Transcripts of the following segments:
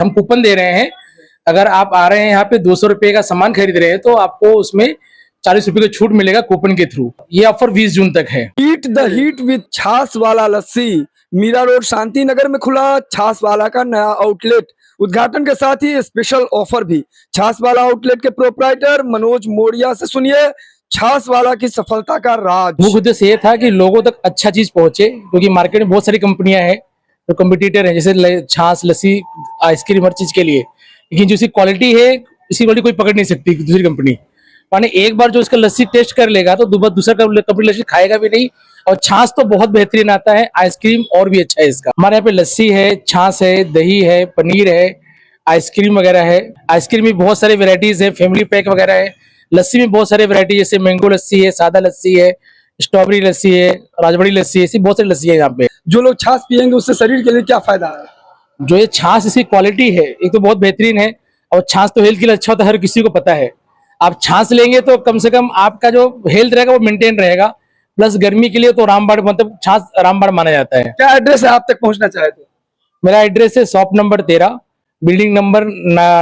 हम कूपन दे रहे हैं। अगर आप आ रहे हैं यहाँ पे 200 रुपए का सामान खरीद रहे हैं तो आपको उसमें 40 रुपए का छूट मिलेगा कूपन के थ्रू। ये ऑफर 20 जून तक है। ईट द हीट विद छाछ वाला लस्सी। मीरा रोड शांति नगर में खुला छाछ वाला का नया आउटलेट। उद्घाटन के साथ ही स्पेशल ऑफर भी। छाछ वाला आउटलेट के प्रोप्राइटर मनोज मोड़िया से सुनिए छाछ वाला की सफलता का राज। मुख्य उद्देश्य ये था कि लोगों तक अच्छा चीज पहुंचे, क्योंकि मार्केट में बहुत सारी कंपनियां हैं जो कम्पिटिटर है, जैसे छाछ, लस्सी, आइसक्रीम, हर चीज के लिए। लेकिन जो इसकी क्वालिटी है, इसी क्वालिटी कोई पकड़ नहीं सकती दूसरी कंपनी। माने एक बार जो इसका लस्सी टेस्ट कर लेगा तो दूसरा कंपनी लस्सी खाएगा भी नहीं। और छाछ तो बहुत बेहतरीन आता है, आइसक्रीम और भी अच्छा है इसका। हमारे यहाँ पे लस्सी है, छाछ है, दही है, पनीर है, आइसक्रीम वगैरह है। आइसक्रीम में बहुत सारे वेराइटीज है, फैमिली पैक वगैरह है। लस्सी में बहुत सारे वेराइटी, जैसे मैंगो लस्सी है, सादा लस्सी है, स्ट्रॉबेरी लस्सी है, राजबड़ी लस्सी है, ऐसी बहुत सारी लस्सी है यहाँ पे। जो लोग छाछ पियेंगे उससे शरीर के लिए क्या फायदा है? जो ये छाछ, इसकी क्वालिटी है एक तो बहुत बेहतरीन है, और छाछ तो हेल्थ के लिए अच्छा होता है, हर किसी को पता है। आप छाछ लेंगे तो कम से कम आपका जो हेल्थ रहेगा वो मेंटेन रहेगा, प्लस गर्मी के लिए तो रामबाड़, मतलब छाछ रामबाड़ माना जाता है। क्या एड्रेस है आप तक पहुंचना चाहे तो? मेरा एड्रेस है shop number 13, building number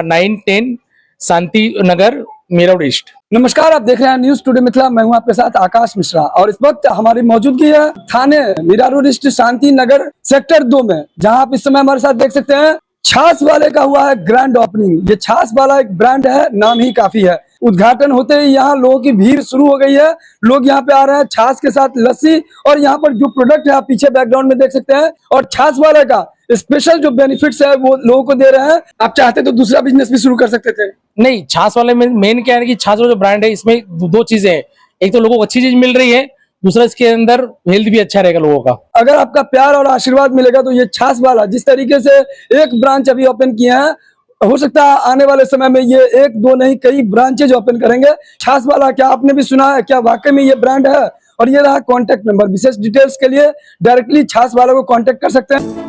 9-10, Shanti Nagar, Meera road east. नमस्कार, आप देख रहे हैं न्यूज टुडे मिथिला। मैं हूं आपके साथ आकाश मिश्रा और इस वक्त हमारी मौजूदगी है थाने Meera road east Shanti Nagar sector 2 में, जहां आप इस समय हमारे साथ देख सकते हैं छाछ वाले का हुआ है ग्रैंड ओपनिंग। ये छाछ वाला एक ब्रांड है, नाम ही काफी है। उद्घाटन होते ही यहाँ लोगों की भीड़ शुरू हो गई है। लोग यहाँ पे आ रहे हैं छाछ के साथ लस्सी, और यहाँ पर जो प्रोडक्ट है आप पीछे बैकग्राउंड में देख सकते हैं। और छाछ वाले का स्पेशल जो बेनिफिट्स है वो लोगों को दे रहे हैं। आप चाहते तो दूसरा बिजनेस भी शुरू कर सकते थे। नहीं, छाछ वाले में मेन क्या है कि छाछ वाला जो ब्रांड है, इसमें दो चीजें हैं। एक तो लोगों को अच्छी चीज मिल रही है, दूसरा इसके अंदर हेल्थ भी अच्छा रहेगा लोगों का। अगर आपका प्यार और आशीर्वाद मिलेगा तो ये छाछ वाला जिस तरीके से एक ब्रांच अभी ओपन किए हैं, हो सकता है आने वाले समय में ये 1-2 नहीं कई ब्रांचेज ओपन करेंगे। छाछ वाला क्या आपने भी सुना है? क्या वाकई में ये ब्रांड है? और ये रहा कॉन्टेक्ट नंबर। विशेष डिटेल्स के लिए डायरेक्टली छाछ वाला को कॉन्टेक्ट कर सकते हैं।